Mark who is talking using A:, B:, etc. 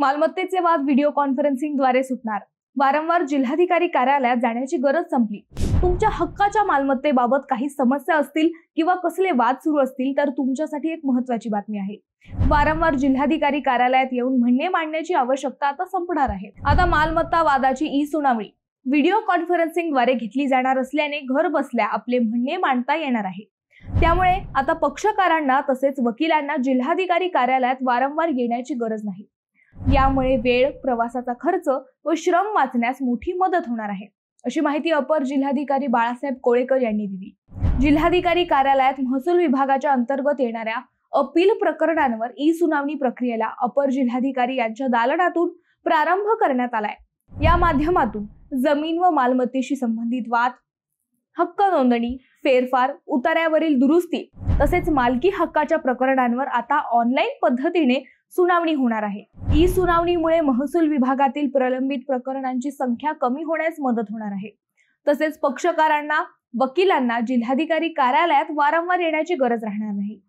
A: मालमत्तेचे वाद व्हिडिओ कॉन्फरन्सिंगद्वारे सुटणार। वारंवार जिल्हाधिकारी कार्यालयात जाण्याची गरज संपली। तुमच्या हक्काच्या मालमत्तेबाबत काही समस्या असतील किंवा कसले वाद सुरू असतील तर तुमच्यासाठी एक महत्त्वाची बातमी आहे। वारंवार जिल्हाधिकारी कार्यालयात येऊन म्हणणे मांडण्याची आवश्यकता आता संपणार आहे। आता मालमत्ता वादाची ई-सुनावणी व्हिडिओ कॉन्फरन्सिंगद्वारे घेतली जाणार असल्याने घर बसल्या आपले म्हणणे मांडता येणार आहे। त्यामुळे आता पक्षकारांना तसेच वकिलांना जिल्हाधिकारी कार्यालयात वारंवार येण्याची गरज नाही। यामुळे वेळ, प्रवासाचा खर्च व श्रम वाचण्यास मोठी मदत होणार आहे, अशी माहिती अपर जिल्हाधिकारी बाळासाहेब कोळेकर यांनी दिली। जिल्हाधिकारी कार्यालयात महसूल विभागाच्या अंतर्गत येणाऱ्या अपील प्रकरणांवर ई-सुनावणी प्रक्रियेला अपर जिल्हाधिकारी यांच्या दालनातून प्रारंभ करण्यात आलाय। या माध्यमातून जमीन व मालमत्तेशी संबंधित वाद, हक्क नोंदणी, फेरफार, उतार्यावरील दुरुस्ती तसेच मालकी हक्काच्या प्रकरणांवर आता ऑनलाईन पद्धतीने सुनावणी होणार आहे। ई-सुनावणीमुळे महसूल विभागातील प्रलंबित प्रकरणांची संख्या कमी होण्यास मदत होणार आहे। तसेच पक्षकारांना, वकिलांना जिल्हाधिकारी कार्यालयात वारंवार येण्याची गरज राहणार नाही।